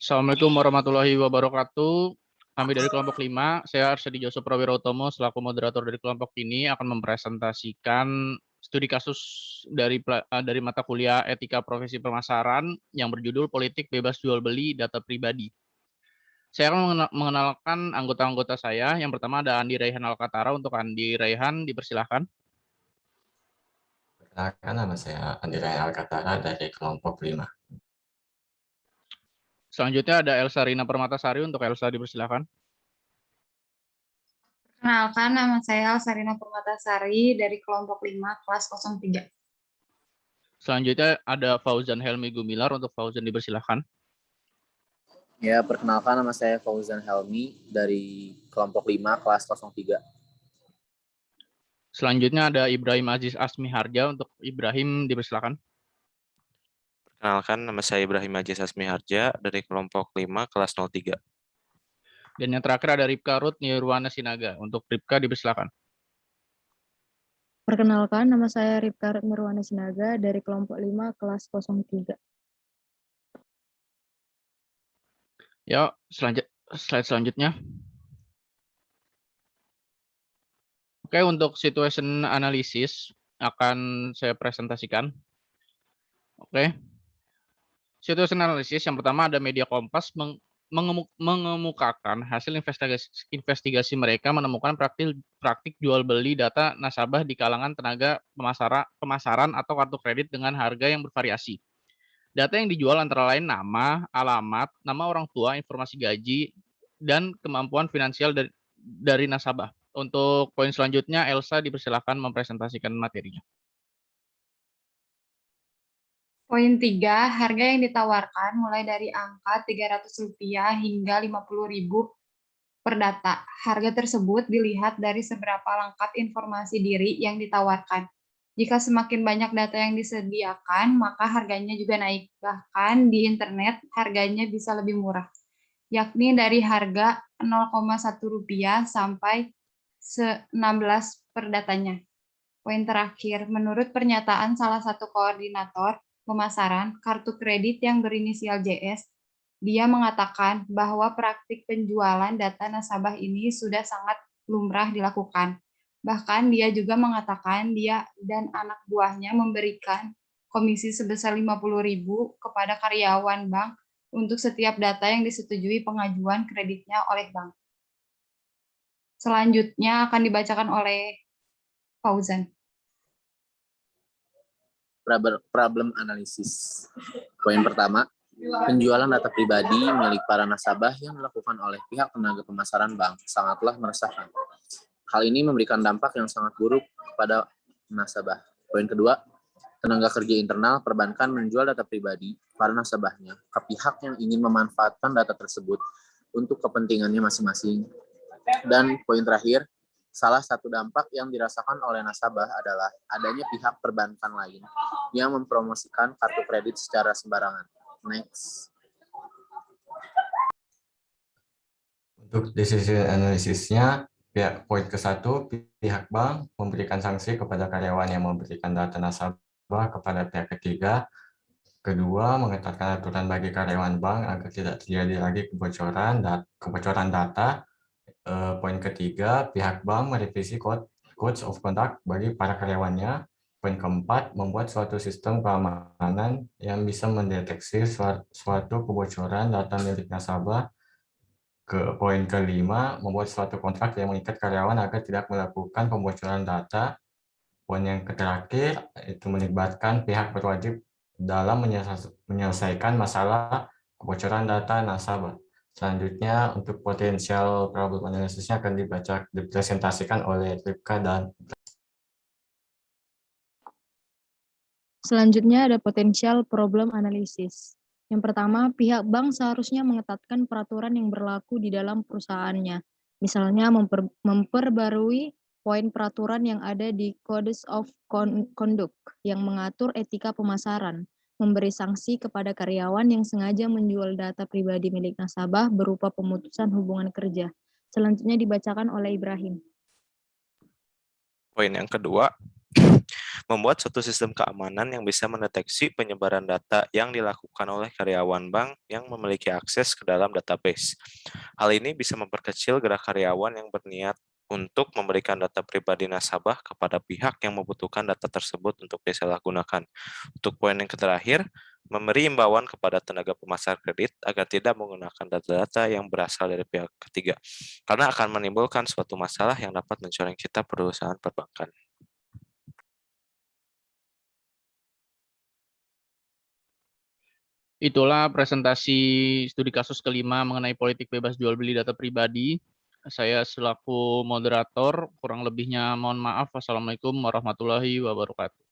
Assalamualaikum warahmatullahi wabarakatuh. Kami dari kelompok 5, saya Arsadi Joso Prawirautomo selaku moderator dari kelompok ini akan mempresentasikan studi kasus dari mata kuliah Etika Profesi Pemasaran yang berjudul Politik Bebas Jual Beli Data Pribadi. Saya akan mengenalkan anggota-anggota saya. Yang pertama ada Andi Raihan Alkatara. Untuk Andi Raihan, dipersilahkan. Perkenalkan, nama saya Andi Raihan Alkatara dari kelompok 5. Selanjutnya ada Elsa Rina Permatasari. Untuk Elsa, dipersilahkan. Perkenalkan, nama saya Sarina Permatasari dari kelompok 5 kelas 03. Selanjutnya ada Fauzan Helmi Gumilar. Untuk Fauzan, dipersilahkan. Ya, perkenalkan, nama saya Fauzan Helmi dari kelompok 5 kelas 03. Selanjutnya ada Ibrahim Aziz Asmi Harja. Untuk Ibrahim, dipersilakan. Perkenalkan, nama saya Ibrahim Aziz Asmi Harja dari kelompok 5 kelas 03. Dan yang terakhir ada Ripka Ruth Nirwana Sinaga. Untuk Ripka, dipersilakan. Perkenalkan, nama saya Ripka Ruth Nirwana Sinaga dari kelompok 5 kelas 03. Ya, slide selanjutnya. Oke, untuk situation analysis akan saya presentasikan. Oke. Situation analysis yang pertama ada Media Kompas mengemukakan hasil investigasi mereka menemukan praktik jual beli data nasabah di kalangan tenaga pemasaran atau kartu kredit dengan harga yang bervariasi. Data yang dijual antara lain nama, alamat, nama orang tua, informasi gaji, dan kemampuan finansial dari nasabah. Untuk poin selanjutnya, Elsa dipersilakan mempresentasikan materinya. Poin 3, harga yang ditawarkan mulai dari angka Rp300 hingga Rp50.000 per data. Harga tersebut dilihat dari seberapa lengkap informasi diri yang ditawarkan. Jika semakin banyak data yang disediakan, maka harganya juga naik. Bahkan di internet, harganya bisa lebih murah, yakni dari harga Rp0,1 sampai Rp16 per datanya. Poin terakhir, menurut pernyataan salah satu koordinator pemasaran kartu kredit yang berinisial JS, dia mengatakan bahwa praktik penjualan data nasabah ini sudah sangat lumrah dilakukan. Bahkan dia juga mengatakan dia dan anak buahnya memberikan komisi sebesar Rp50.000 kepada karyawan bank untuk setiap data yang disetujui pengajuan kreditnya oleh bank. Selanjutnya akan dibacakan oleh Fauzan. Problem analisis. Poin pertama, penjualan data pribadi milik para nasabah yang dilakukan oleh pihak tenaga pemasaran bank sangatlah meresahkan. Hal ini memberikan dampak yang sangat buruk kepada nasabah. Poin kedua, tenaga kerja internal perbankan menjual data pribadi para nasabahnya ke pihak yang ingin memanfaatkan data tersebut untuk kepentingannya masing-masing. Dan poin terakhir, salah satu dampak yang dirasakan oleh nasabah adalah adanya pihak perbankan lain yang mempromosikan kartu kredit secara sembarangan. Next. Untuk decision analisisnya, poin ke-1, pihak bank memberikan sanksi kepada karyawan yang memberikan data nasabah kepada pihak ketiga. Kedua, mengetatkan aturan bagi karyawan bank agar tidak terjadi lagi kebocoran data. Poin ketiga, pihak bank merevisi codes of conduct bagi para karyawannya. Poin keempat, membuat suatu sistem keamanan yang bisa mendeteksi suatu kebocoran data milik nasabah. Poin kelima, membuat suatu kontrak yang mengikat karyawan agar tidak melakukan pembocoran data. Poin yang terakhir, itu melibatkan pihak berwajib dalam menyelesaikan masalah kebocoran data nasabah. Selanjutnya, untuk potensial problem analisisnya akan dipresentasikan oleh Ripka dan Selanjutnya ada potensial problem analisis. Yang pertama, pihak bank seharusnya mengetatkan peraturan yang berlaku di dalam perusahaannya. Misalnya memperbarui poin peraturan yang ada di Codes of Conduct yang mengatur etika pemasaran, memberi sanksi kepada karyawan yang sengaja menjual data pribadi milik nasabah berupa pemutusan hubungan kerja. Selanjutnya dibacakan oleh Ibrahim. Poin yang kedua, membuat suatu sistem keamanan yang bisa mendeteksi penyebaran data yang dilakukan oleh karyawan bank yang memiliki akses ke dalam database. Hal ini bisa memperkecil gerak karyawan yang berniat untuk memberikan data pribadi nasabah kepada pihak yang membutuhkan data tersebut untuk disalahgunakan. Untuk poin yang terakhir, memberi imbauan kepada tenaga pemasar kredit agar tidak menggunakan data-data yang berasal dari pihak ketiga, karena akan menimbulkan suatu masalah yang dapat mencoreng citra perusahaan perbankan. Itulah presentasi studi kasus kelima mengenai politik bebas jual beli data pribadi. Saya selaku moderator, kurang lebihnya mohon maaf. Wassalamualaikum warahmatullahi wabarakatuh.